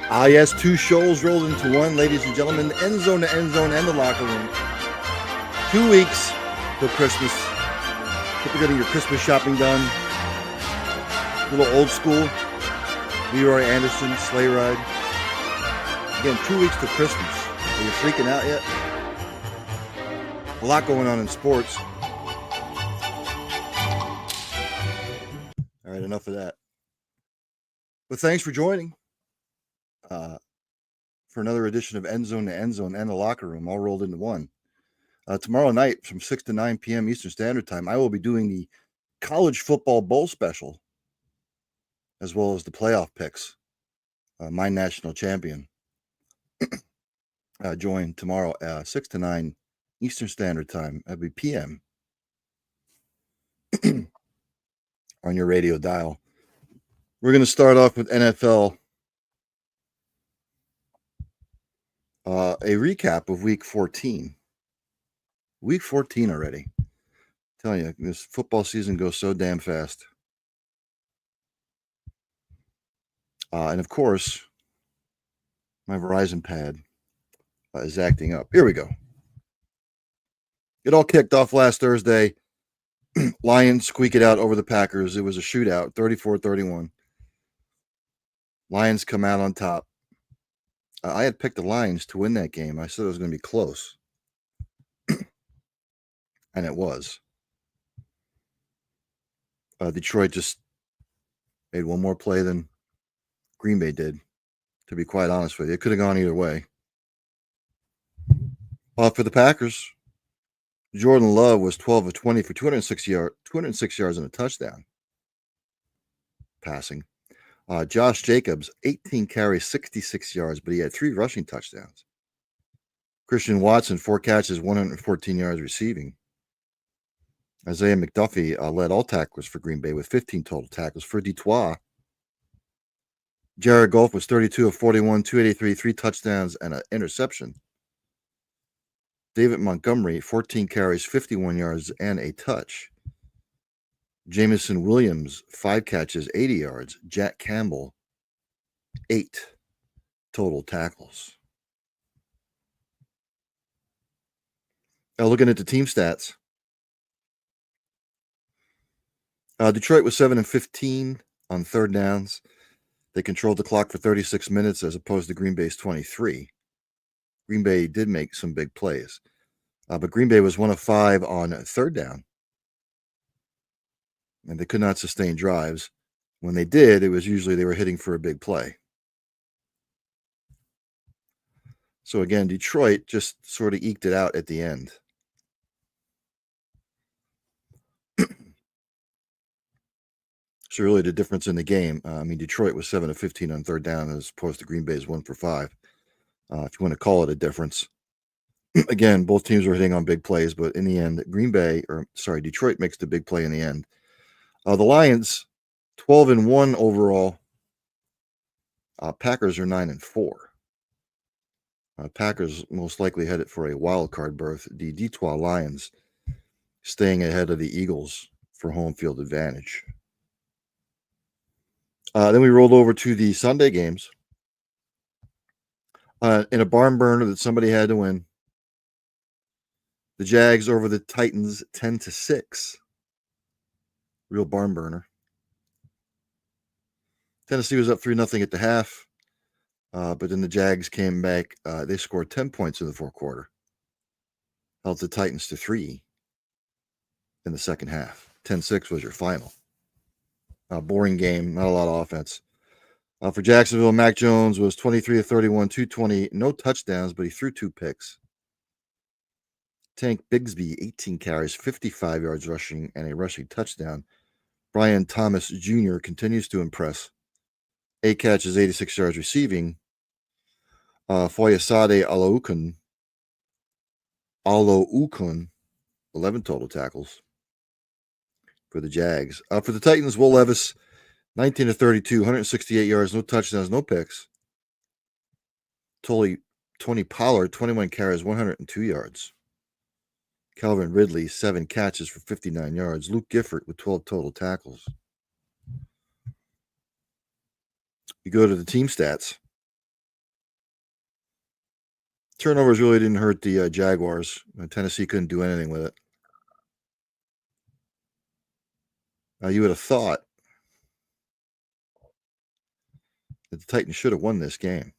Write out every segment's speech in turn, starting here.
Yes, two shows rolled into one, ladies and gentlemen. Endzone to Endzone and the locker room. 2 weeks till Christmas. Hope you're getting your Christmas shopping done. A little old school. Leroy Anderson, sleigh ride. Again, 2 weeks till Christmas. Are you freaking out yet? A lot going on in sports. All right, enough of that. But thanks for joining for another edition of Endzone to Endzone and the locker room, all rolled into one. Tomorrow night from 6 to 9 p.m. Eastern Standard Time, I will be doing the College Football Bowl special, as well as the playoff picks. My national champion join tomorrow 6 to 9 Eastern Standard Time. That'll be p.m. on your radio dial. We're going to start off with NFL. A recap of Week 14. Week 14 already. I'm telling you, this football season goes so damn fast. And of course, my Verizon pad is acting up. Here we go. It all kicked off last Thursday. Lions squeak it out over the Packers. It was a shootout, 34-31. Lions come out on top. I had picked the Lions to win that game. I said it was going to be close. And it was. Detroit just made one more play than Green Bay did, to be quite honest with you. It could have gone either way. For the Packers, Jordan Love was 12 of 20 for 206 yards and a touchdown passing. Josh Jacobs, 18 carries, 66 yards, but he had 3 rushing touchdowns. Christian Watson, 4 catches, 114 yards receiving. Isaiah McDuffie led all tacklers for Green Bay with 15 total tackles. For Detroit, Jared Goff was 32 of 41, 283, 3 touchdowns, and an interception. David Montgomery, 14 carries, 51 yards, and a touch. Jamison Williams, 5 catches, 80 yards. Jack Campbell, 8 total tackles. Now looking at the team stats, Detroit was 7 and 15 on third downs. They controlled the clock for 36 minutes as opposed to Green Bay's 23. Green Bay did make some big plays, but Green Bay was 1 of 5 on third down. And they could not sustain drives. When they did, it was usually they were hitting for a big play. So again, Detroit just sort of eked it out at the end. So really the difference in the game, Detroit was 7 of 15 on third down as opposed to Green Bay's 1 for 5. If you want to call it a difference. Again, both teams were hitting on big plays, but in the end, Detroit makes the big play in the end. The Lions, 12 and 1 overall. Packers are 9 and 4. Packers most likely headed for a wild card berth. The Detroit Lions staying ahead of the Eagles for home field advantage. Then we rolled over to the Sunday games. In a barn burner that somebody had to win. The Jags over the Titans 10-6. Real barn burner. Tennessee was up 3-0 at the half. But then the Jags came back. They scored 10 points in the fourth quarter. Held the Titans to 3 in the second half. 10-6 was your final. Boring game, not a lot of offense. For Jacksonville, Mac Jones was 23 of 31, 220, no touchdowns, but he threw 2 picks. Tank Bigsby, 18 carries, 55 yards rushing, and a rushing touchdown. Brian Thomas Jr. continues to impress. 8 catches, 86 yards receiving. Foyesade Aloukun, 11 total tackles for the Jags. For the Titans, Will Levis, 19 of 32, 168 yards, no touchdowns, no picks. Tony Pollard, 21 carries, 102 yards. Calvin Ridley, 7 catches for 59 yards. Luke Gifford with 12 total tackles. You go to the team stats. Turnovers really didn't hurt the Jaguars. Tennessee couldn't do anything with it. You would have thought that the Titans should have won this game.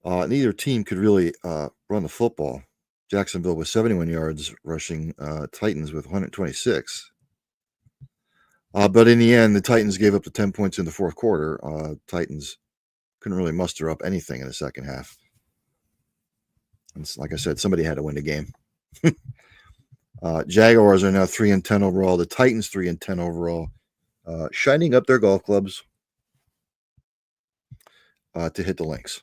Neither team could really run the football. Jacksonville with 71 yards rushing, Titans with 126. But in the end, the Titans gave up the 10 points in the fourth quarter. Titans couldn't really muster up anything in the second half. And like I said, somebody had to win the game. Jaguars are now 3-10 overall. The Titans 3-10 overall, shining up their golf clubs to hit the links.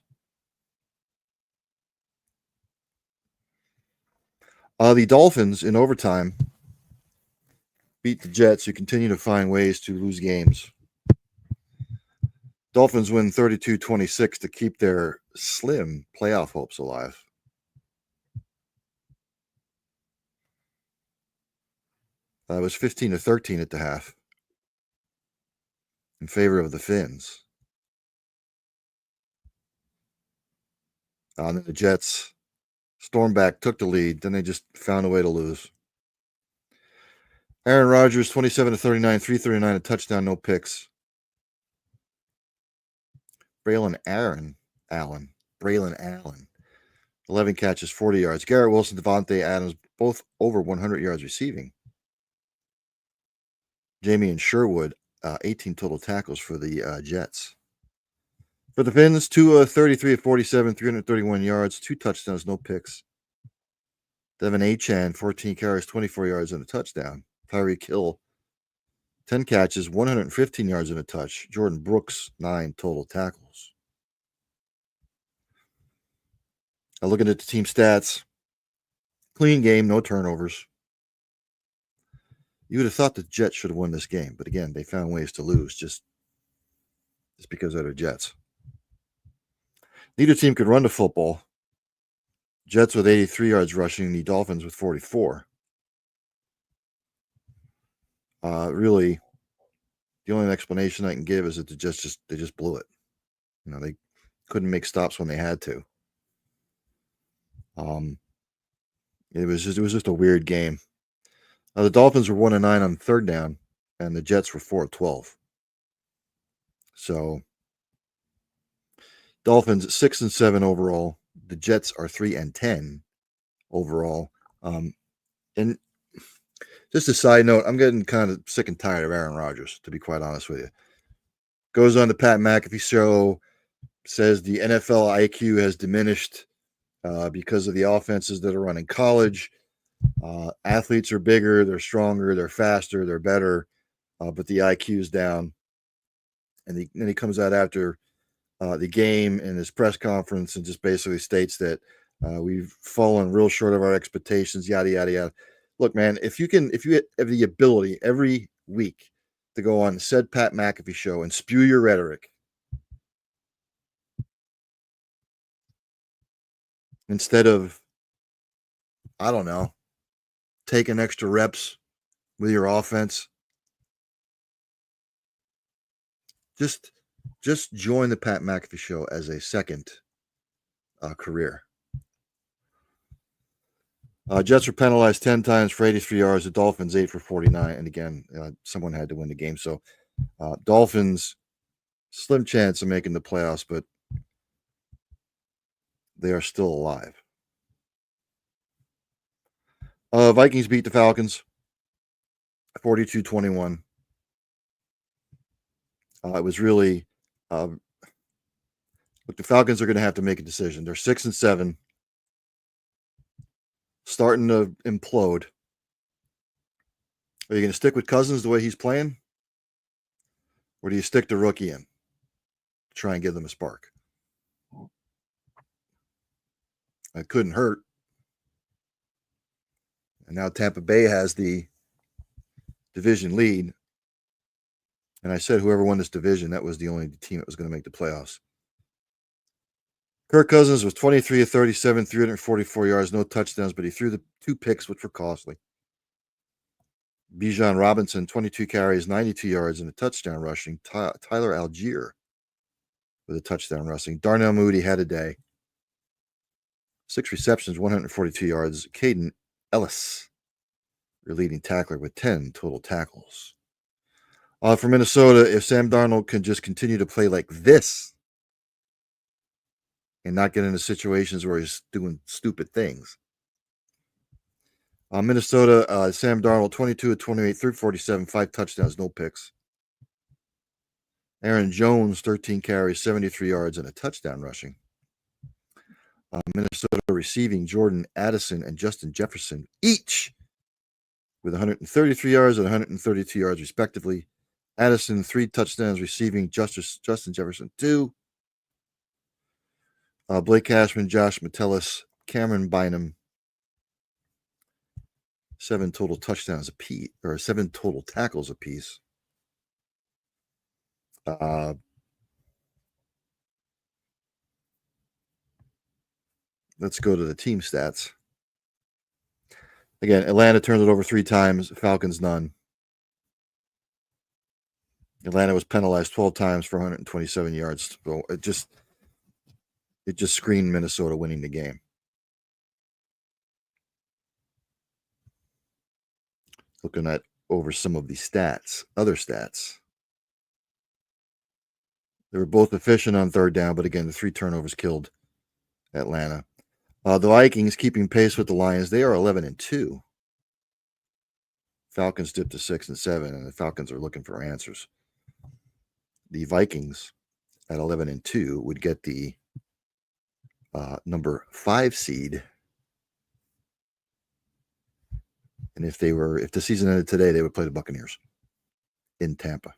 The Dolphins in overtime beat the Jets, who continue to find ways to lose games. Dolphins win 32-26 to keep their slim playoff hopes alive. It was 15-13 at the half in favor of the Finns. And then the Jets stormed back, took the lead, then they just found a way to lose. Aaron Rodgers, 27-39, 339, a touchdown, no picks. Braylon Allen, 11 catches, 40 yards. Garrett Wilson, Devontae Adams, both over 100 yards receiving. Jamie and Sherwood, 18 total tackles for the Jets. For the Finns, Tua, 33-47, 331 yards, 2 touchdowns, no picks. Devin Achane, 14 carries, 24 yards, and a touchdown. Tyreek Hill, 10 catches, 115 yards and a touch. Jordan Brooks, 9 total tackles. Now looking at the team stats, clean game, no turnovers. You would have thought the Jets should have won this game, but again, they found ways to lose just because they're the Jets. Neither team could run the football. Jets with 83 yards rushing, the Dolphins with 44. Really, the only explanation I can give is that they just blew it. They couldn't make stops when they had to. It was just a weird game. The Dolphins were 1-9 on third down, and the Jets were 4-12. So, Dolphins 6-7 overall. The Jets are 3-10 overall. And just a side note, I'm getting kind of sick and tired of Aaron Rodgers, to be quite honest with you. Goes on the Pat McAfee show, says the NFL IQ has diminished because of the offenses that are run in college. Athletes are bigger, they're stronger, they're faster, they're better, but the IQ is down. And then he comes out after the game in his press conference and just basically states that we've fallen real short of our expectations, yada, yada, yada. Look, man, if you have the ability every week to go on said Pat McAfee show and spew your rhetoric instead of, I don't know, taking extra reps with your offense, just join the Pat McAfee show as a second career. Jets were penalized 10 times for 83 yards. The Dolphins 8 for 49. And again, someone had to win the game. So Dolphins, slim chance of making the playoffs, but they are still alive. Vikings beat the Falcons 42-21. It was really, look, the Falcons are going to have to make a decision. They're 6-7. Starting to implode. Are you going to stick with Cousins the way he's playing? Or do you stick the rookie in? Try and give them a spark. It couldn't hurt. And now Tampa Bay has the division lead. And I said whoever won this division, that was the only team that was going to make the playoffs. Kirk Cousins was 23-37, 344 yards, no touchdowns, but he threw the 2 picks, which were costly. Bijan Robinson, 22 carries, 92 yards, and a touchdown rushing. Tyler Algier with a touchdown rushing. Darnell Mooney had a day. 6 receptions, 142 yards. Caden Ellis, your leading tackler, with 10 total tackles. For Minnesota, if Sam Darnold can just continue to play like this and not get into situations where he's doing stupid things. Minnesota, Sam Darnold, 22 of 28, 347, 5 touchdowns, no picks. Aaron Jones, 13 carries, 73 yards, and a touchdown rushing. Minnesota receiving Jordan Addison and Justin Jefferson, each with 133 yards and 132 yards, respectively. Addison, 3 touchdowns receiving, Justin Jefferson, 2. Blake Cashman, Josh Metellus, Cameron Bynum, 7 total touchdowns apiece, or 7 total tackles apiece. Let's go to the team stats. Again, Atlanta turned it over 3 times, Falcons none. Atlanta was penalized 12 times for 127 yards. So it just screened Minnesota winning the game. Looking at over some of the other stats. They were both efficient on third down, but again, the 3 turnovers killed Atlanta. The Vikings keeping pace with the Lions. They are 11-2. Falcons dipped to 6-7, and the Falcons are looking for answers. The Vikings at 11-2 would get the number 5 seed. And if the season ended today, they would play the Buccaneers in Tampa.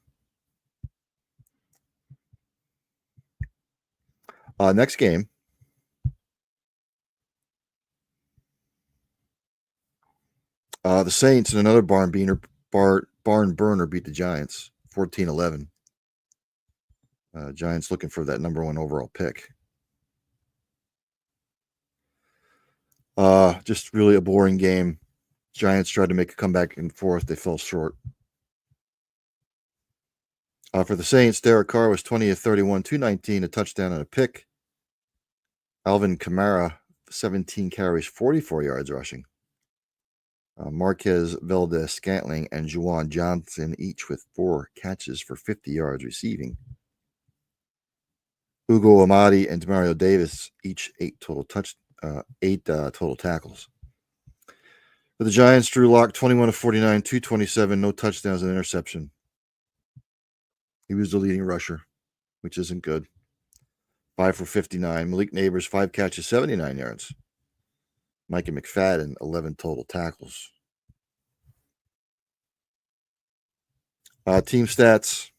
Next game. The Saints and another barn burner beat the Giants 14-11. Giants looking for that number 1 overall pick. Just really a boring game. Giants tried to make a comeback and forth. They fell short. For the Saints, Derek Carr was 20 of 31, 219, a touchdown and a pick. Alvin Kamara, 17 carries, 44 yards rushing. Marquez Valdez-Scantling and Juwan Johnson, each with 4 catches for 50 yards receiving. Ugo Amadi and Demario Davis, each 8 total tackles. For the Giants, Drew Lock, 21 of 49, 227, no touchdowns and interception. He was the leading rusher, which isn't good. 5 for 59. Malik Neighbors, 5 catches, 79 yards. Micah McFadden, 11 total tackles. Team stats.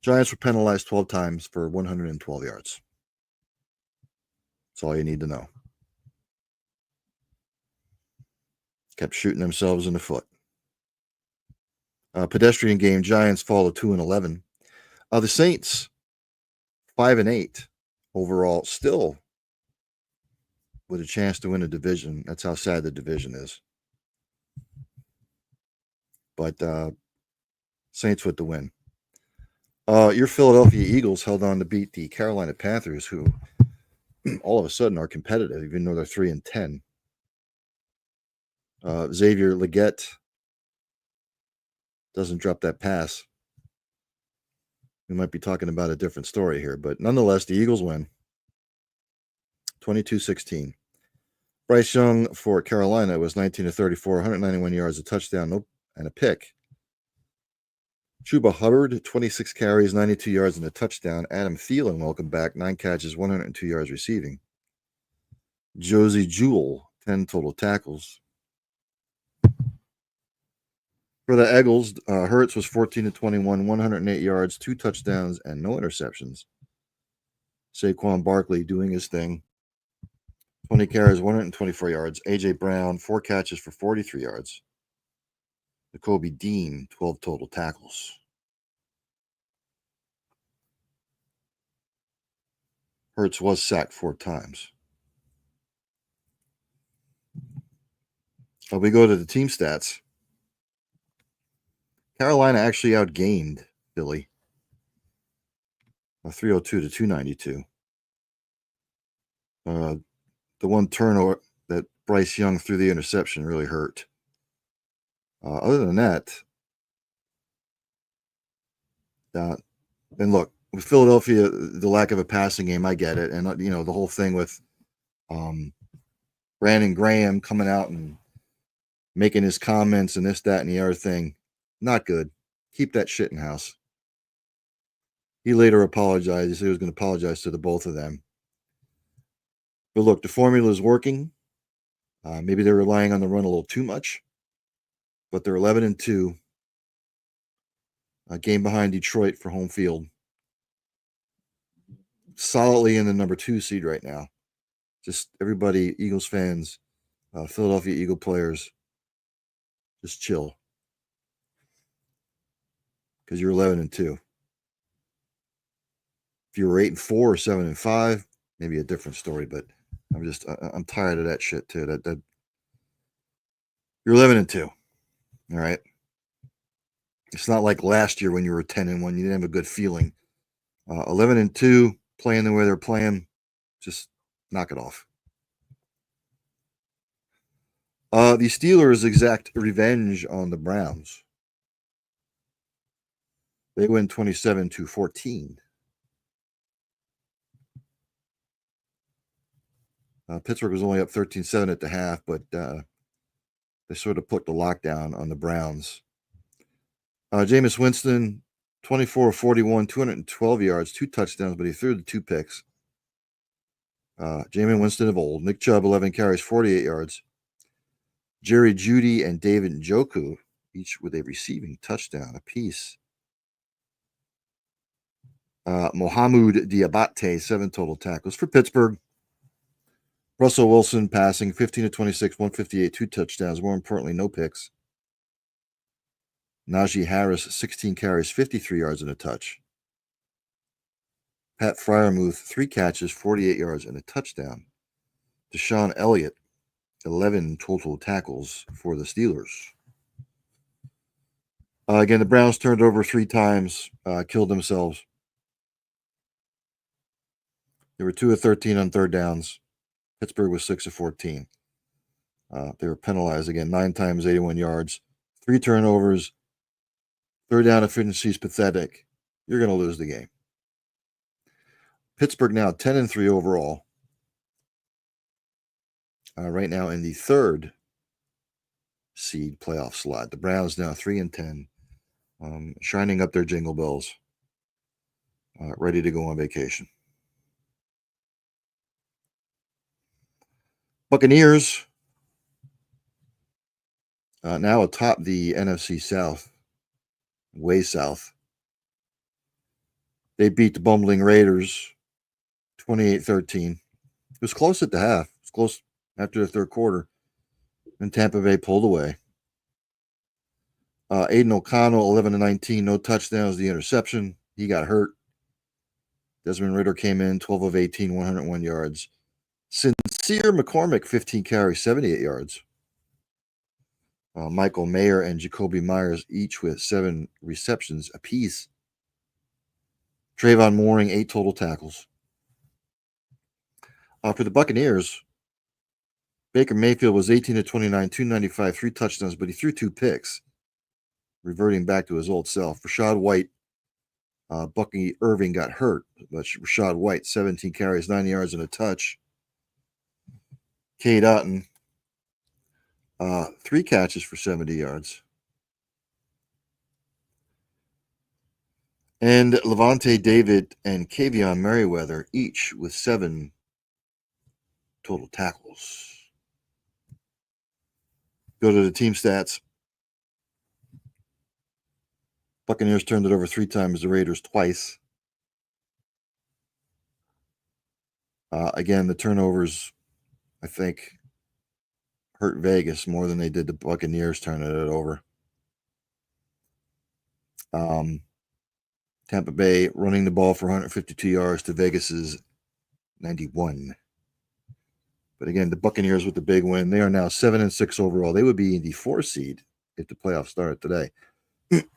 Giants were penalized 12 times for 112 yards. That's all you need to know. Kept shooting themselves in the foot. Pedestrian game, Giants fall to 2-11. The Saints, 5-8 overall, still with a chance to win a division. That's how sad the division is. But Saints with the win. Your Philadelphia Eagles held on to beat the Carolina Panthers, who all of a sudden are competitive, even though they're 3-10. Xavier Legette doesn't drop that pass. We might be talking about a different story here, but nonetheless, the Eagles win 22-16. Bryce Young for Carolina was 19 of 34, 191 yards, a touchdown, and a pick. Chuba Hubbard, 26 carries, 92 yards, and a touchdown. Adam Thielen, welcome back, 9 catches, 102 yards receiving. Josie Jewell, 10 total tackles. For the Eagles, Hurts was 14 of 21, 108 yards, 2 touchdowns, and no interceptions. Saquon Barkley doing his thing. 20 carries, 124 yards. A.J. Brown, 4 catches for 43 yards. Jacoby Dean, 12 total tackles. Hurts was sacked 4 times. We go to the team stats. Carolina actually outgained Philly, 302 to 292. The one turnover that Bryce Young threw the interception really hurt. Other than that, and look, with Philadelphia, the lack of a passing game, I get it. And, the whole thing with Brandon Graham coming out and making his comments and this, that, and the other thing, not good. Keep that shit in house. He later apologized. He said he was going to apologize to the both of them. But look, the formula is working. Maybe they're relying on the run a little too much, but they're 11-2. A game behind Detroit for home field. Solidly in the number 2 seed right now. Just everybody, Eagles fans, Philadelphia Eagle players, just chill. Because you're 11-2. If you were 8-4 or 7-5, maybe a different story, but I'm tired of that shit too. That you're 11-2. All right. It's not like last year when you were 10-1. You didn't have a good feeling. 11-2, playing the way they're playing, just knock it off. The Steelers exact revenge on the Browns. They win 27-14. Pittsburgh was only up 13-7 at the half, but they sort of put the lockdown on the Browns. Jameis Winston, 24-41, 212 yards, 2 touchdowns, but he threw the 2 picks. Jameis Winston of old. Nick Chubb, 11 carries, 48 yards. Jerry Jeudy and David Njoku, each with a receiving touchdown apiece. Mohamed Diabate, 7 total tackles for Pittsburgh. Russell Wilson passing 15-26, 158, 2 touchdowns. More importantly, no picks. Najee Harris, 16 carries, 53 yards and a touch. Pat Freiermuth, 3 catches, 48 yards and a touchdown. Deshaun Elliott, 11 total tackles for the Steelers. Again, the Browns turned over 3 times, killed themselves. They were 2 of 13 on third downs. Pittsburgh was 6 of 14. They were penalized again 9 times, 81 yards, 3 turnovers. Third down efficiency is pathetic. You're going to lose the game. Pittsburgh now 10-3 overall. Right now in the 3rd seed playoff slot. The Browns now 3-10, shining up their jingle bells, ready to go on vacation. Buccaneers now atop the NFC South, way south. They beat the bumbling Raiders 28-13. It was close at the half. It was close after the 3rd quarter. And Tampa Bay pulled away. Aiden O'Connell, 11-19, no touchdowns, the interception. He got hurt. Desmond Ridder came in, 12 of 18, 101 yards. Sincere McCormick, 15 carries, 78 yards. Michael Mayer and Jacoby Myers, each with 7 receptions apiece. Trayvon Mooring, 8 total tackles. For the Buccaneers, Baker Mayfield was 18-29, 295, 3 touchdowns, but he threw 2 picks, reverting back to his old self. Rashad White, Bucky Irving got hurt, but Rashad White, 17 carries, 9 yards and a touch. Cade Otton, 3 catches for 70 yards. And Levante David and Kavion Merriweather, each with 7 total tackles. Go to the team stats. Buccaneers turned it over 3 times, the Raiders twice. Again, the turnovers, I think, hurt Vegas more than they did the Buccaneers turning it over. Tampa Bay running the ball for 152 yards to Vegas's 91. But again, the Buccaneers with the big win. They are now 7-6 overall. They would be in the 4 seed if the playoffs started today.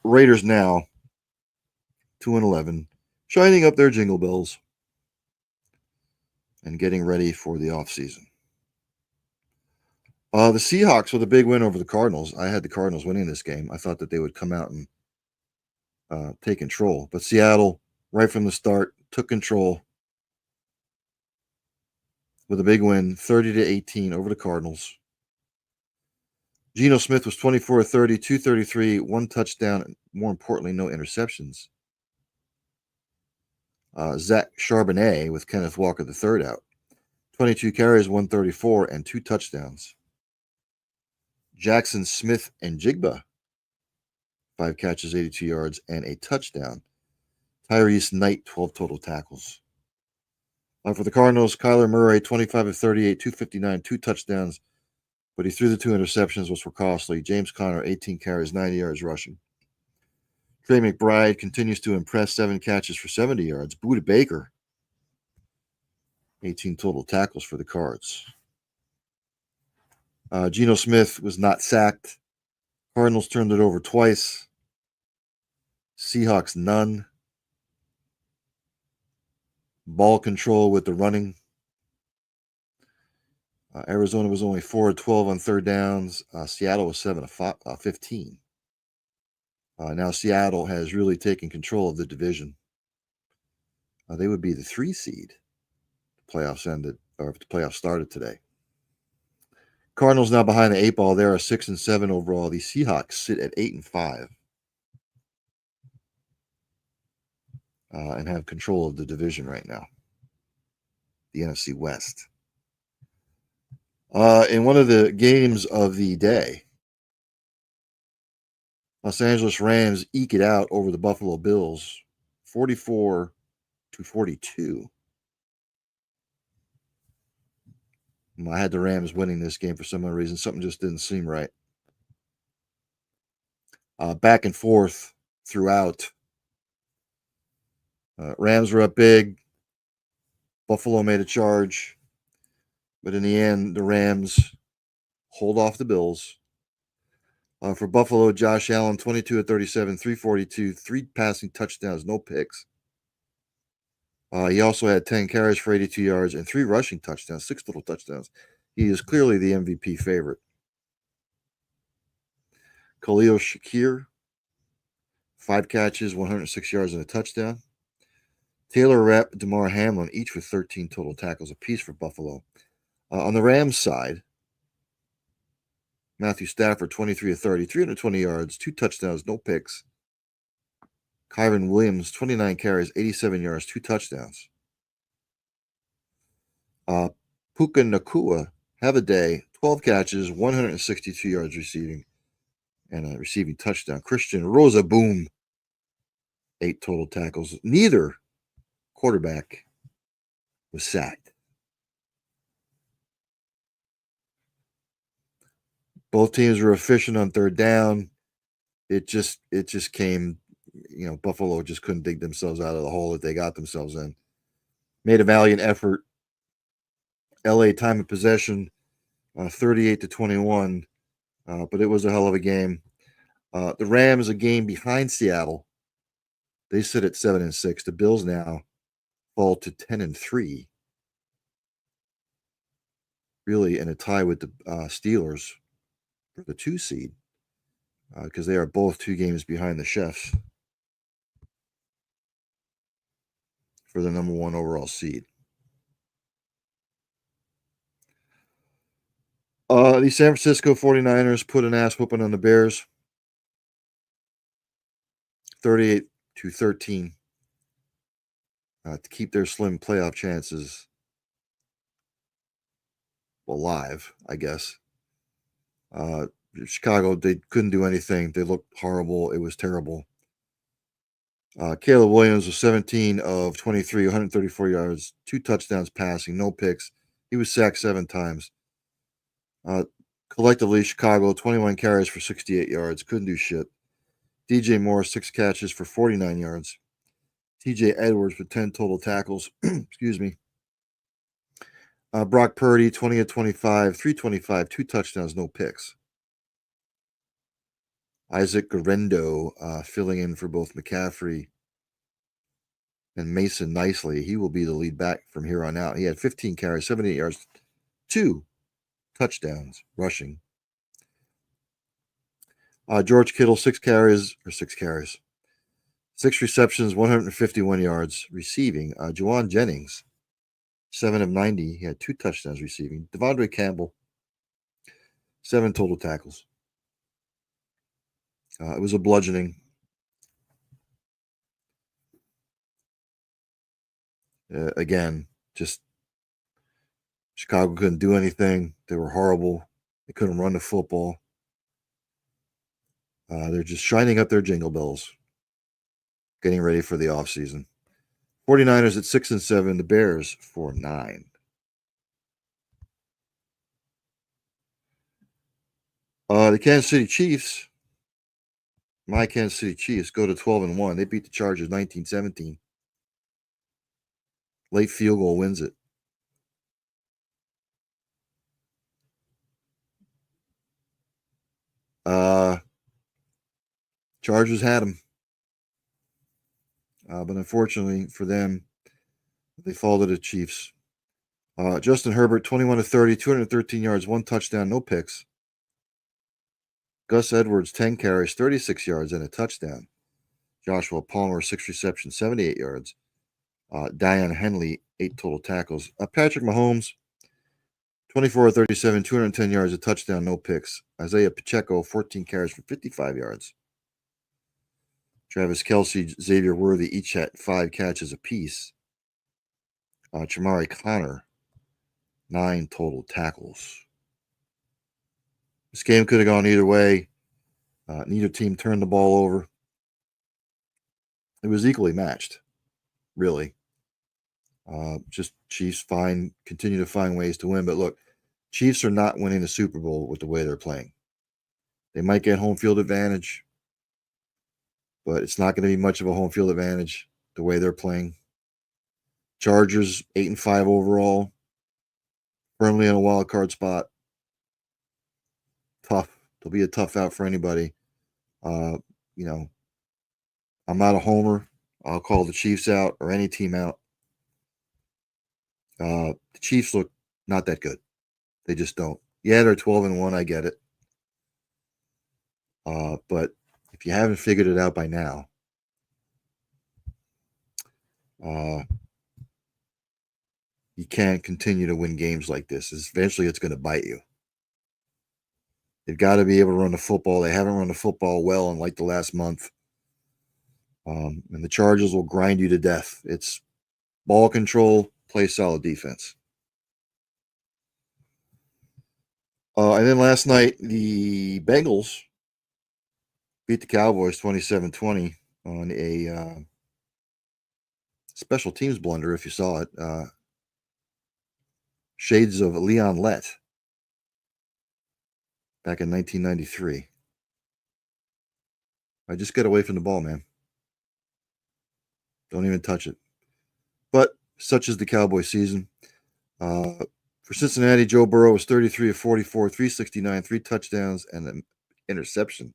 Raiders now 2-11, shining up their jingle bells. and getting ready for the offseason. The Seahawks with a big win over the Cardinals. I had the Cardinals winning this game. I thought that they would come out and take control. But Seattle, right from the start, took control with a big win, 30-18 over the Cardinals. Geno Smith was 24-30, 233, one touchdown, and more importantly, no interceptions. Zach Charbonnet with Kenneth Walker III out. 22 carries, 134, and 2 touchdowns. Jackson Smith and Jigba, 5 catches, 82 yards, and a touchdown. Tyrese Knight, 12 total tackles. For the Cardinals, Kyler Murray, 25-38, 259, 2 touchdowns, but he threw the 2 interceptions, which were costly. James Conner, 18 carries, 90 yards rushing. Trey McBride continues to impress, 7 catches for 70 yards. Budda Baker, 18 total tackles for the Cards. Geno Smith was not sacked. Cardinals turned it over twice. Seahawks, none. Ball control with the running. Arizona was only 4-12 on third downs. Seattle was 7-15. Now Seattle has really taken control of the division. They would be the 3 seed. The playoffs started today. Cardinals now behind the 8 ball. They are 6-7 overall. The Seahawks sit at 8-5 and have control of the division right now. The NFC West. In one of the games of the day, Los Angeles Rams eke it out over the Buffalo Bills, 44-42. I had the Rams winning this game for some other reason. Something just didn't seem right. Back and forth throughout. Rams were up big. Buffalo made a charge. But in the end, the Rams hold off the Bills. For Buffalo, Josh Allen, 22-37, 342, 3 passing touchdowns, no picks. He also had 10 carries for 82 yards and 3 rushing touchdowns, 6 total touchdowns. He is clearly the MVP favorite. Khalil Shakir, 5 catches, 106 yards, and a touchdown. Taylor Rapp, Damar Hamlin, each with 13 total tackles apiece for Buffalo. On the Rams side, Matthew Stafford, 23-30, 320 yards, 2 touchdowns, no picks. Kyron Williams, 29 carries, 87 yards, 2 touchdowns. Puka Nacua, have a day, 12 catches, 162 yards receiving, and a receiving touchdown. Christian Rosaboom, 8 total tackles. Neither quarterback was sacked. Both teams were efficient on third down. It just came, Buffalo just couldn't dig themselves out of the hole that they got themselves in. Made a valiant effort. LA time of possession, 38-21, but it was a hell of a game. The Rams, a game behind Seattle. They sit at 7-6. The Bills now fall to 10-3. Really in a tie with the Steelers for the 2 seed, because they are both 2 games behind the Chiefs for the number 1 overall seed. The San Francisco 49ers put an ass whooping on the Bears, 38-13, to keep their slim playoff chances alive, I guess. Chicago, they couldn't do anything. They looked horrible. It was terrible. Caleb Williams was 17 of 23, 134 yards, 2 touchdowns passing, no picks. He was sacked 7 times. Collectively, Chicago, 21 carries for 68 yards, couldn't do shit. DJ Moore, 6 catches for 49 yards. TJ Edwards with 10 total tackles. Excuse me. Brock Purdy, 20-25, 325, 2 touchdowns, no picks. Isaac Guerendo filling in for both McCaffrey And Mason Nicely, he will be the lead back from here on out. He had 15 carries, 78 yards, 2 touchdowns rushing. George Kittle, 6 receptions, 151 yards receiving. Juwan Jennings, 7 of 90. He had 2 touchdowns receiving. Devondre Campbell, 7 total tackles. It was a bludgeoning. Again, just Chicago couldn't do anything. They were horrible. They couldn't run the football. They're just shining up their jingle bells, getting ready for the offseason. 49ers at 6-7, the Bears 4-9. The Kansas City Chiefs, my Kansas City Chiefs, go to 12-1. They beat the Chargers 19-17. Late field goal wins it. Chargers had them. But unfortunately for them, they fall to the Chiefs. Justin Herbert, 21 of 30, 213 yards, 1 touchdown, no picks. Gus Edwards, 10 carries, 36 yards, and a touchdown. Joshua Palmer, 6 receptions, 78 yards. Diane Henley, 8 total tackles. Patrick Mahomes, 24 of 37, 210 yards, a touchdown, no picks. Isaiah Pacheco, 14 carries for 55 yards. Travis Kelce, Xavier Worthy each had 5 catches apiece. Chamari Connor, 9 total tackles. This game could have gone either way. Neither team turned the ball over. It was equally matched, really. Just Chiefs continue to find ways to win. But look, Chiefs are not winning the Super Bowl with the way they're playing. They might get home field advantage, but it's not going to be much of a home field advantage the way they're playing. Chargers 8-5 overall, firmly in a wild card spot. Tough. It'll be a tough out for anybody. I'm not a homer. I'll call the Chiefs out or any team out. The Chiefs look not that good. They just don't. Yeah, they're 12-1. I get it. But if you haven't figured it out by now, you can't continue to win games like this. Eventually, it's going to bite you. They've got to be able to run the football. They haven't run the football well in like the last month. And the Chargers will grind you to death. It's ball control, play solid defense. And then last night, the Bengals beat the Cowboys 27-20 on a special teams blunder, if you saw it. Shades of Leon Lett back in 1993. I just get away from the ball, man. Don't even touch it. But such is the Cowboy season. For Cincinnati, Joe Burrow was 33 of 44, 369, 3 touchdowns, and an interception.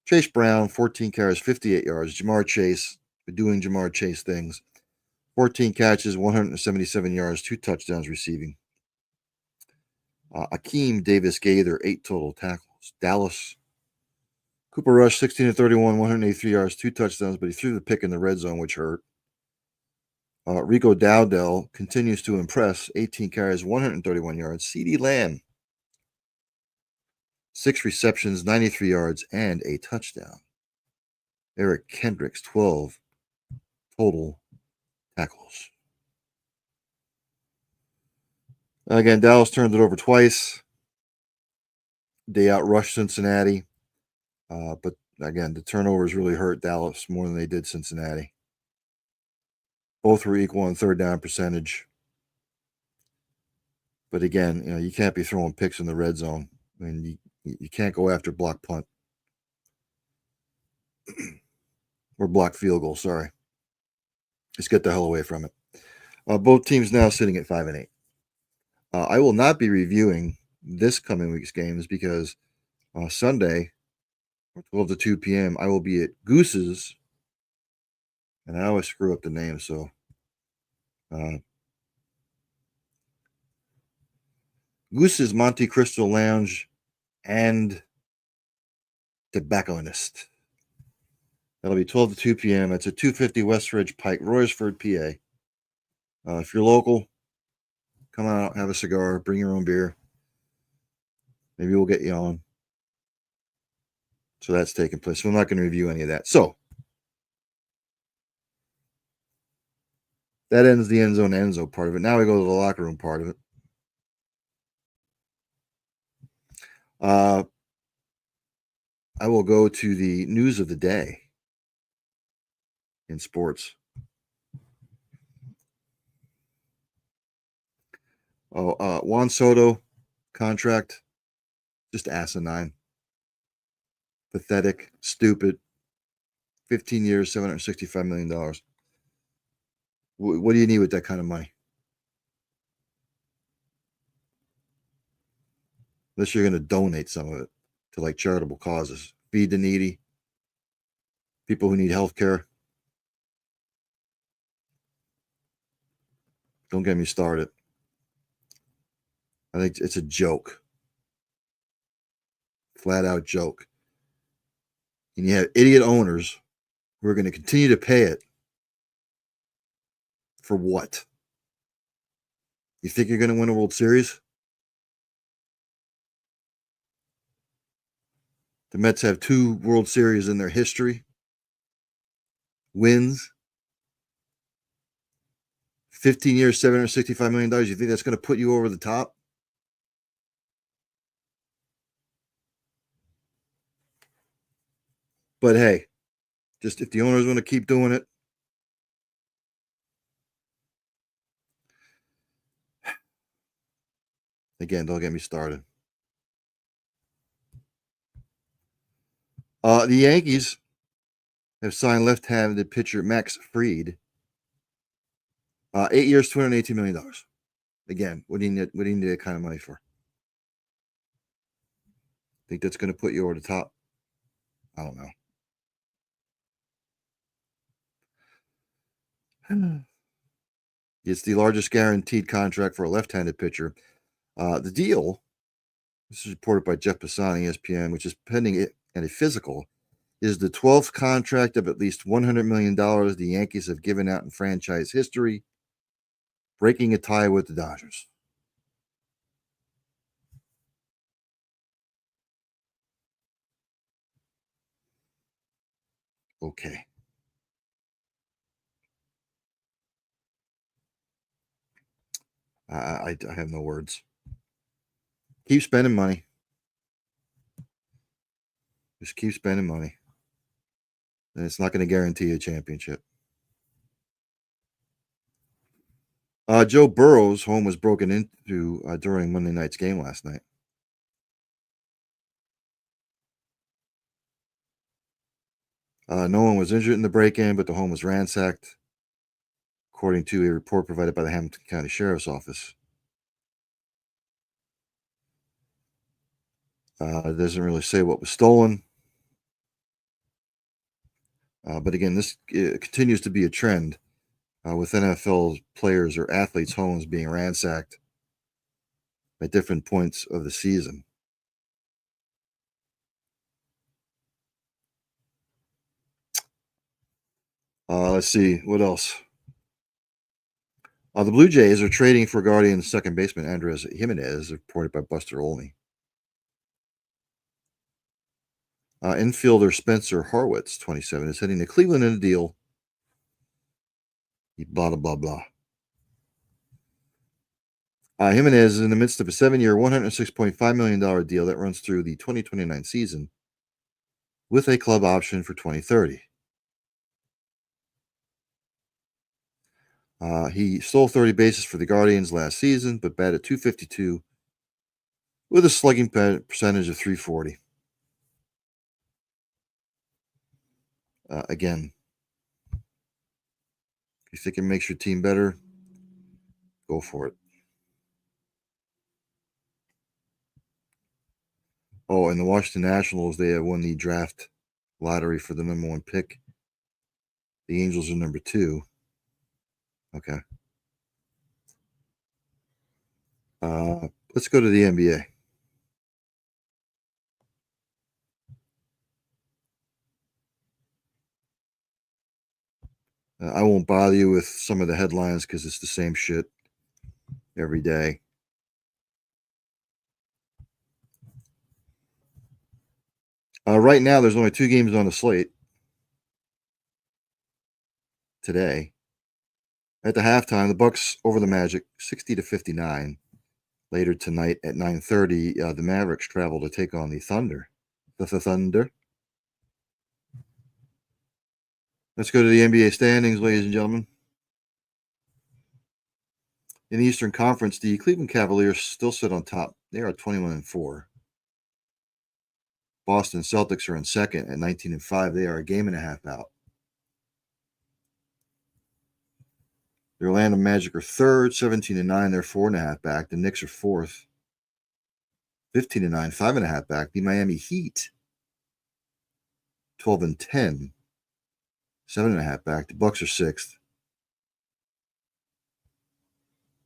Chase Brown, 14 carries, 58 yards. Jamar Chase, doing Jamar Chase things. 14 catches, 177 yards, 2 touchdowns receiving. Akeem Davis Gaither, 8 total tackles. Dallas, Cooper Rush, 16 of 31, 183 yards, 2 touchdowns, but he threw the pick in the red zone, which hurt. Rico Dowdell continues to impress. 18 carries, 131 yards. CeeDee Lamb, 6 receptions, 93 yards, and a touchdown. Eric Kendricks, 12 total tackles. Again, Dallas turned it over twice. They outrushed Cincinnati. But again, the turnovers really hurt Dallas more than they did Cincinnati. Both were equal in third down percentage. But again, you can't be throwing picks in the red zone. I mean, you can't go after block punt. Or block field goal, sorry. Just get the hell away from it. Both teams now sitting at 5-8. I will not be reviewing this coming week's games because Sunday, 12 to 2 p.m., I will be at Goose's And I always screw up the name, so Goose's Monte Cristo Lounge and Tobacconist. That'll be 12 to 2 p.m. It's at 250 West Ridge Pike, Royersford, PA. If you're local, come out, have a cigar, bring your own beer. Maybe we'll get you on. So that's taking place. We're not going to review any of that. So that ends the Endzone part of it. Now we go to the locker room part of it. I will go to the news of the day in sports. Juan Soto contract, just asinine, pathetic, stupid. 15 years, $765 million. What do you need with that kind of money? Unless you're going to donate some of it to like charitable causes, feed the needy, people who need health care. Don't get me started. I think it's a joke. Flat out joke. And you have idiot owners who are going to continue to pay it for what? You think you're going to win a World Series? The Mets have 2 World Series in their history. Wins. 15 years, $765 million. You think that's going to put you over the top? But hey, just if the owners want to keep doing it, again, don't get me started. The Yankees have signed left-handed pitcher Max Fried. 8 years, $218 million. Again, what do you need that kind of money for? Think that's going to put you over the top? I don't know. It's the largest guaranteed contract for a left-handed pitcher. The deal, this is reported by Jeff Pisani, ESPN, which is pending it and a physical, is the 12th contract of at least $100 million the Yankees have given out in franchise history, breaking a tie with the Dodgers. Okay. I have no words. Keep spending money. Just keep spending money. And it's not going to guarantee a championship. Joe Burrow's home was broken into during Monday night's game last night. No one was injured in the break-in, but the home was ransacked, according to a report provided by the Hamilton County Sheriff's Office. It doesn't really say what was stolen. But again, this continues to be a trend with NFL players or athletes' homes being ransacked at different points of the season. Let's see, what else? The Blue Jays are trading for Guardians second baseman Andres Jimenez, reported by Buster Olney. Infielder Spencer Harwitz, 27, is heading to Cleveland in a deal. Blah, blah, blah, blah. Jimenez is in the midst of a 7-year, $106.5 million deal that runs through the 2029 season with a club option for 2030. He stole 30 bases for the Guardians last season, but batted .252 with a slugging percentage of .340. Again, if you think it makes your team better, go for it. Oh, and the Washington Nationals, they have won the draft lottery for the number 1 pick The Angels are number 2. Okay. Let's go to the NBA. I won't bother you with some of the headlines because it's the same shit every day. Right now, there's only 2 games on the slate today. At the halftime, the Bucks over the Magic, 60-59. Later tonight at 9:30, the Mavericks travel to take on the Thunder. The Thunder. Let's go to the NBA standings, ladies and gentlemen. In the Eastern Conference, the Cleveland Cavaliers still sit on top. They are 21-4. Boston Celtics are in second at 19-5. They are a game and a half out. The Orlando Magic are third, 17-9. They're 4.5 back. The Knicks are fourth, 15-9, 5.5 back. The Miami Heat, 12-10, 7.5 back. The Bucks are sixth,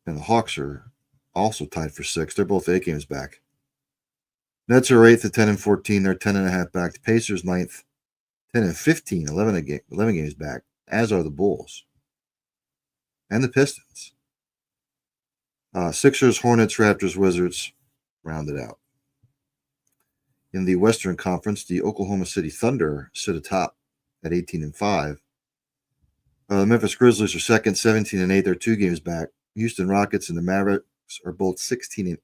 and the Hawks are also tied for sixth. They're both 8 games back. Nets are eighth at 10-14. They're 10.5 back. The Pacers ninth, 10-15, 11 games back. As are the Bulls and the Pistons. Sixers, Hornets, Raptors, Wizards rounded out. In the Western Conference, the Oklahoma City Thunder sit atop at 18-5. The Memphis Grizzlies are second, 17-8. They're 2 games back. Houston Rockets and the Mavericks are both 16-8,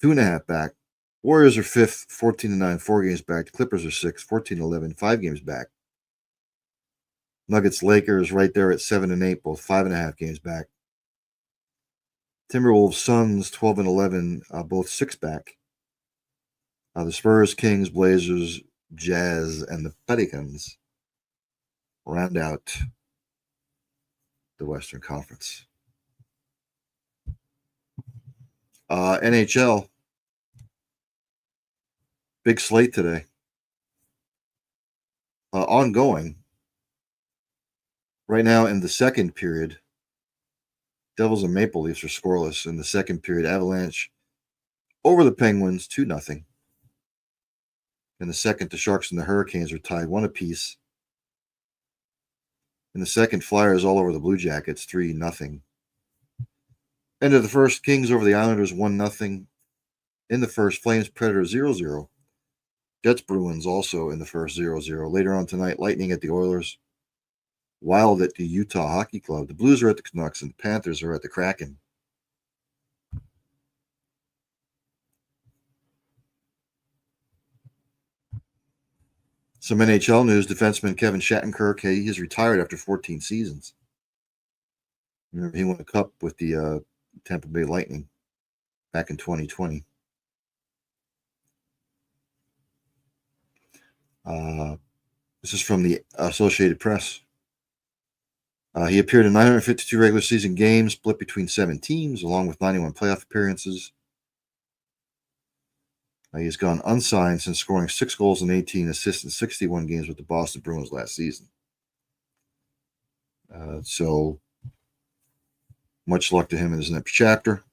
2.5 back. Warriors are fifth, 14-9, 4 games back. The Clippers are sixth, 14-11, 5 games back. Nuggets, Lakers right there at 7-8, both 5.5 games back. Timberwolves, Suns, 12-11, both 6 back. The Spurs, Kings, Blazers, Jazz, and the Pelicans round out the Western Conference. NHL, big slate today. Ongoing. Right now in the second period, Devils and Maple Leafs are scoreless. In the second period, Avalanche over the Penguins, 2-0. In the second, the Sharks and the Hurricanes are tied 1 apiece. In the second, Flyers all over the Blue Jackets, 3-0. End of the first, Kings over the Islanders, 1-0. In the first, Flames Predators 0-0. Jets Bruins also in the first 0-0. Later on tonight, Lightning at the Oilers. Wild at the Utah Hockey Club. The Blues are at the Canucks, and the Panthers are at the Kraken. Some NHL news, defenseman Kevin Shattenkirk, he is retired after 14 seasons. Remember, he won a cup with the Tampa Bay Lightning back in 2020. This is from the Associated Press. He appeared in 952 regular season games, split between 7 teams, along with 91 playoff appearances. He has gone unsigned since scoring 6 goals and 18 assists in 61 games with the Boston Bruins last season. So, much luck to him in his next chapter.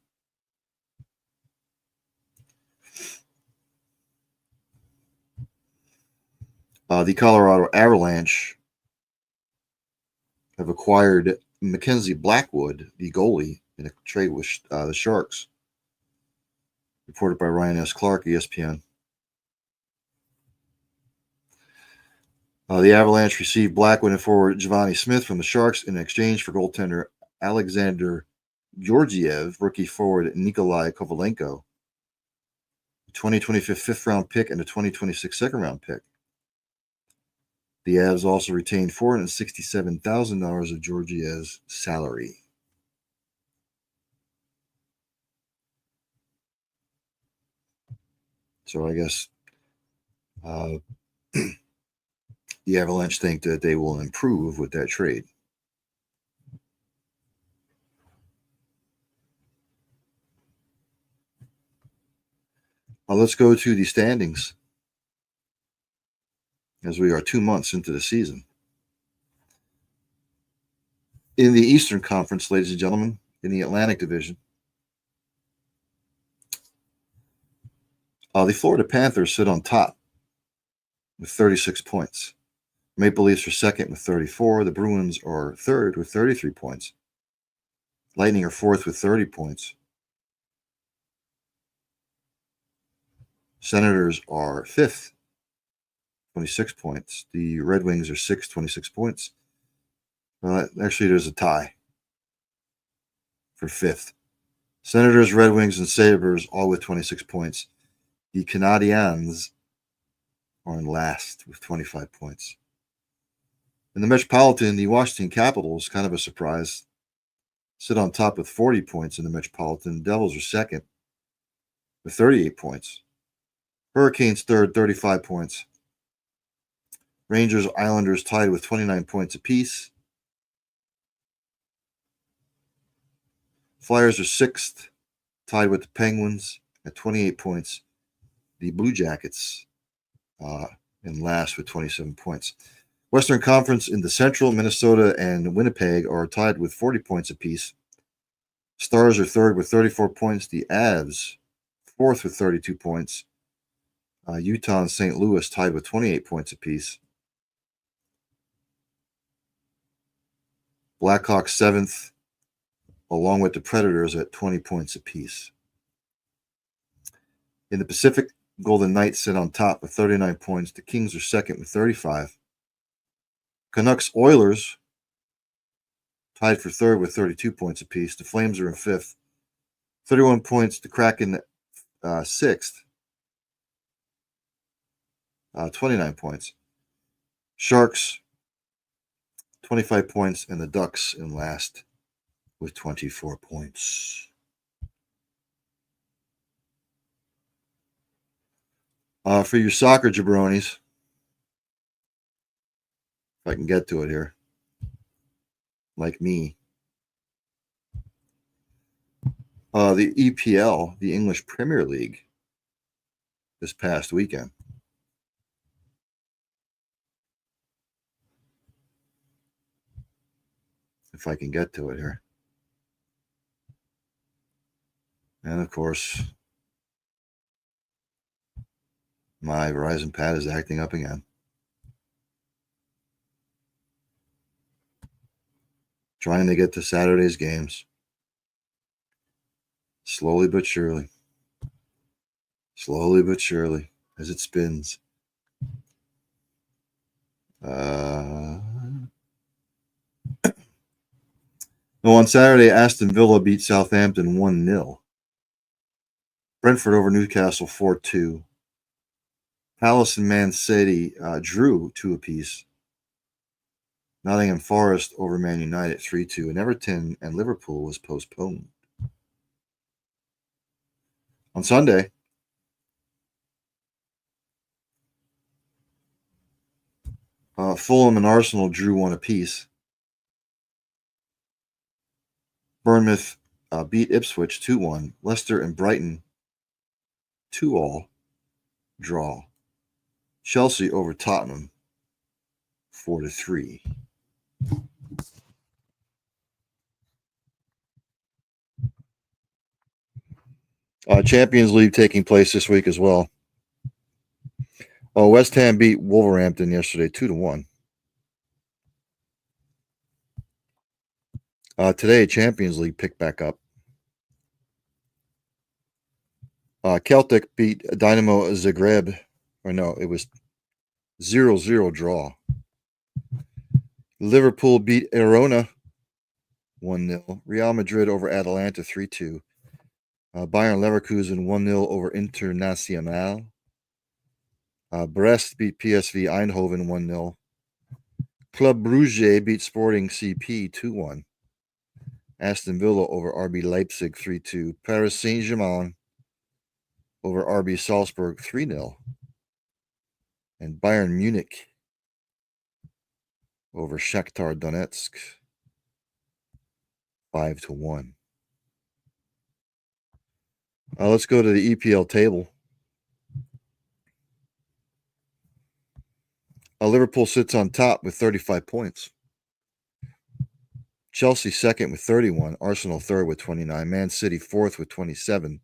The Colorado Avalanche have acquired Mackenzie Blackwood, the goalie, in a trade with the Sharks. Reported by Ryan S. Clark, ESPN. The Avalanche received Blackwood and forward Giovanni Smith from the Sharks in exchange for goaltender Alexander Georgiev, rookie forward Nikolai Kovalenko, a 2025 fifth-round pick, and a 2026 second-round pick. The Avs also retained $467,000 of Georgiev's salary. So I guess the Avalanche think that they will improve with that trade. Let's go to the standings as we are 2 months into the season. In the Eastern Conference, ladies and gentlemen, in the Atlantic Division, the Florida Panthers sit on top with 36 points. Maple Leafs are second with 34. The Bruins are third with 33 points. Lightning are fourth with 30 points. Senators are fifth, 26 points. The Red Wings are sixth, 26 points. Well, actually, there's a tie for fifth. Senators, Red Wings, and Sabres all with 26 points. The Canadiens are in last with 25 points. In the Metropolitan, the Washington Capitals, kind of a surprise, sit on top with 40 points in the Metropolitan. The Devils are second with 38 points. Hurricanes third, 35 points. Rangers, Islanders tied with 29 points apiece. Flyers are sixth, tied with the Penguins at 28 points. The Blue Jackets in last with 27 points. Western Conference in the Central, Minnesota and Winnipeg are tied with 40 points apiece. Stars are third with 34 points. The Avs, fourth with 32 points. Utah and St. Louis tied with 28 points apiece. Blackhawks seventh, along with the Predators at 20 points apiece. In the Pacific, Golden Knights sit on top with 39 points. The Kings are second with 35. Canucks Oilers tied for third with 32 points apiece. The Flames are in fifth, 31 points. The Kraken sixth, 29 points. Sharks 25 points, and the Ducks in last with 24 points. For your soccer jabronis, if I can get to it here, like me, the EPL, the English Premier League, this past weekend. If I can get to it here. And of course, my Verizon pad is acting up again. Trying to get to Saturday's games. Slowly but surely. Slowly but surely, as it spins. On Saturday, Aston Villa beat Southampton 1-0. Brentford over Newcastle 4-2. Palace and Man City drew 2 apiece. Nottingham Forest over Man United 3-2. And Everton and Liverpool was postponed. On Sunday, Fulham and Arsenal drew 1 apiece. Bournemouth beat Ipswich 2-1. Leicester and Brighton 2-2 draw. Chelsea over Tottenham 4-3. Champions League taking place this week as well. West Ham beat Wolverhampton yesterday 2-1. Today, Champions League picked back up. Celtic beat Dynamo Zagreb. Or no, it was 0-0 draw. Liverpool beat Girona 1-0. Real Madrid over Atalanta 3-2. Bayern Leverkusen 1-0 over Internacional. Brest beat PSV Eindhoven 1-0. Club Brugge beat Sporting CP 2-1. Aston Villa over RB Leipzig 3-2. Paris Saint-Germain over RB Salzburg 3-0. And Bayern Munich over Shakhtar Donetsk 5-1. Let's go to the EPL table. Liverpool sits on top with 35 points. Chelsea second with 31. Arsenal third with 29. Man City fourth with 27.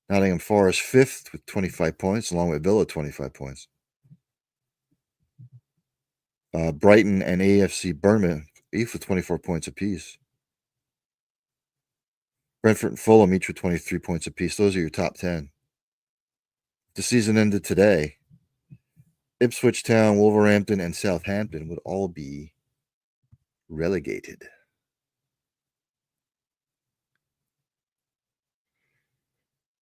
Nottingham Forest fifth with 25 points, along with Villa 25 points. Brighton and AFC Bournemouth each with 24 points apiece. Brentford and Fulham each with 23 points apiece. Those are your top 10. The season ended today. Ipswich Town, Wolverhampton, and Southampton would all be relegated.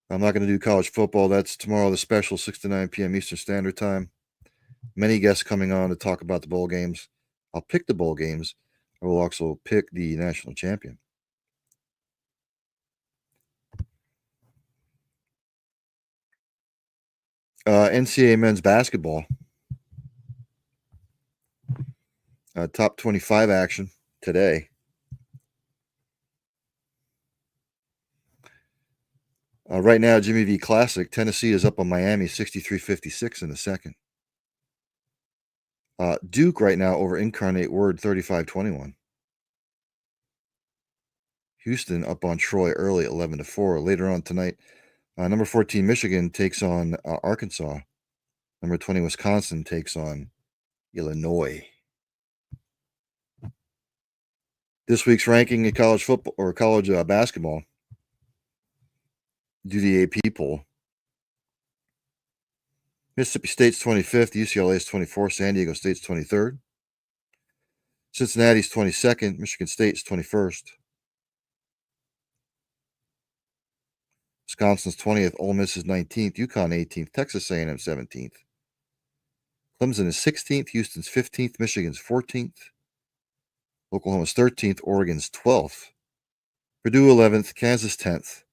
I'm not going to do college football. That's tomorrow, the special, 6 to 9 p.m. Eastern Standard Time. Many guests coming on to talk about the bowl games. I'll pick the bowl games. I will also pick the national champion. NCAA men's basketball. Top 25 action today. Right now, Jimmy V Classic. Tennessee is up on Miami 63-56 in the second. Duke right now over Incarnate Word 35-21. Houston up on Troy early 11-4. Later on tonight, number 14 Michigan takes on Arkansas. Number 20 Wisconsin takes on Illinois. This week's ranking in college football or college basketball. Do the AP poll. Mississippi State's 25th, UCLA's 24th, San Diego State's 23rd. Cincinnati's 22nd, Michigan State's 21st. Wisconsin's 20th, Ole Miss is 19th, UConn 18th, Texas A&M 17th. Clemson is 16th, Houston's 15th, Michigan's 14th. Oklahoma's 13th, Oregon's 12th. Purdue 11th, Kansas 10th.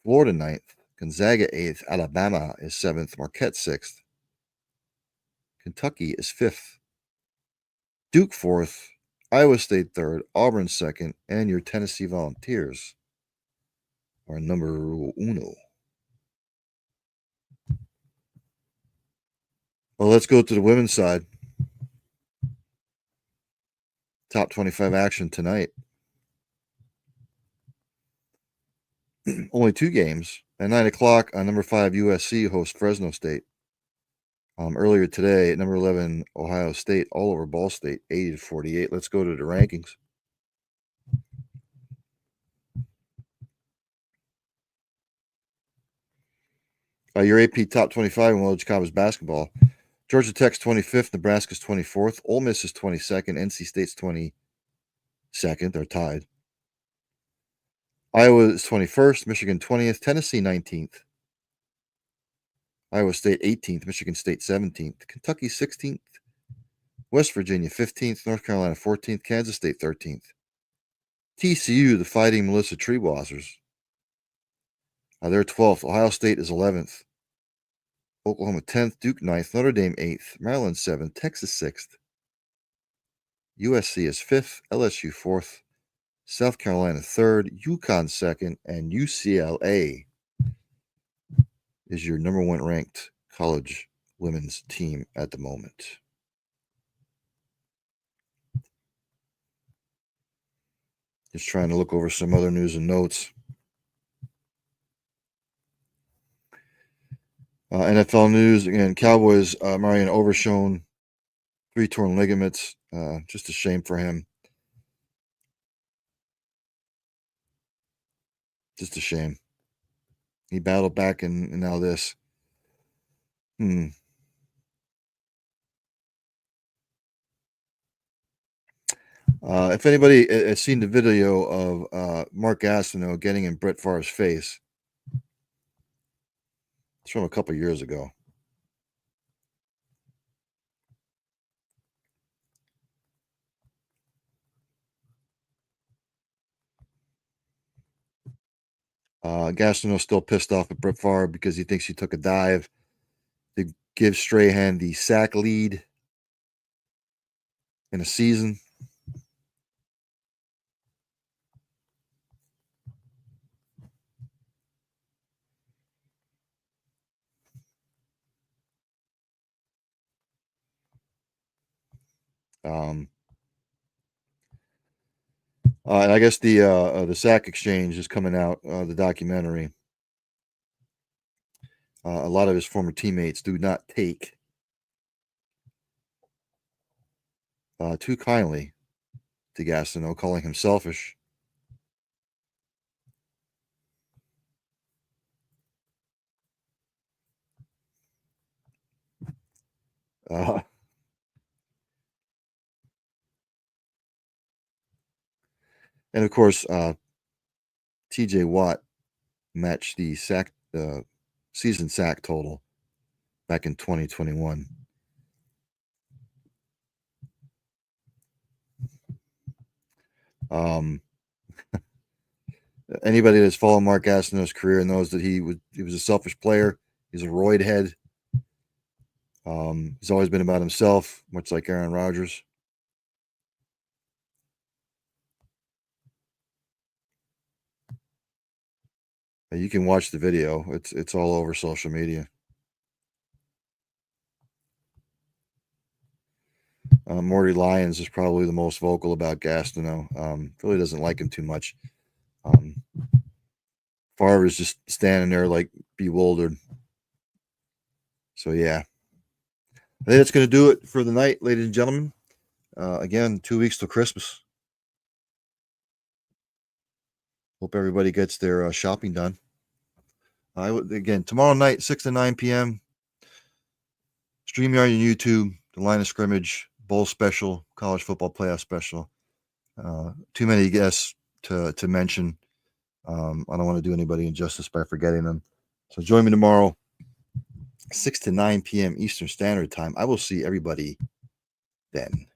Florida 9th, Gonzaga 8th, Alabama is 7th, Marquette 6th. Kentucky is 5th. Duke 4th, Iowa State 3rd, Auburn 2nd, and your Tennessee Volunteers are number uno. Well, let's go to the women's side. Top 25 action tonight. Only 2 games. At 9 o'clock, number 5 USC hosts Fresno State. Earlier today, at number 11 Ohio State, all over Ball State, 80-48. Let's go to the rankings. Your AP top 25 in college basketball. Georgia Tech's 25th, Nebraska's 24th, Ole Miss is 22nd, NC State's 22nd. They're tied. Iowa is 21st, Michigan 20th, Tennessee 19th. Iowa State 18th, Michigan State 17th, Kentucky 16th, West Virginia 15th, North Carolina 14th, Kansas State 13th. TCU, the Fighting Melissa Treewassers, they're 12th. Ohio State is 11th. Oklahoma 10th, Duke 9th, Notre Dame 8th, Maryland 7th, Texas 6th. USC is 5th, LSU 4th, South Carolina 3rd, UConn 2nd, and UCLA is your number 1 ranked college women's team at the moment. Just trying to look over some other news and notes. NFL news, again, Cowboys, Marion Overshone, 3 torn ligaments. Just a shame for him. Just a shame. He battled back and now this. If anybody has seen the video of Mark Gastineau getting in Brett Favre's face, it's from a couple years ago. Gastineau's still pissed off at Brett Favre because he thinks he took a dive to give Strahan the sack lead in a season. And I guess the Sack Exchange is coming out, the documentary. A lot of his former teammates do not take too kindly to Gastineau, calling him selfish. Uh, and of course, T.J. Watt matched the season sack total back in 2021. Anybody that's followed Mark Gastineau's career knows that he was a selfish player. He's a roid head. He's always been about himself, much like Aaron Rodgers. You can watch the video. It's all over social media. Morty Lyons is probably the most vocal about Gastineau. Really doesn't like him too much. Favre is just standing there like bewildered. So yeah, I think that's going to do it for the night, ladies and gentlemen. Again, 2 weeks till Christmas. Hope everybody gets their shopping done. Again, tomorrow night, 6 to 9 p.m. StreamYard and YouTube, the Line of Scrimmage Bowl Special, College Football Playoff Special. Too many guests to mention. I don't want to do anybody injustice by forgetting them. So join me tomorrow, 6 to 9 p.m. Eastern Standard Time. I will see everybody then.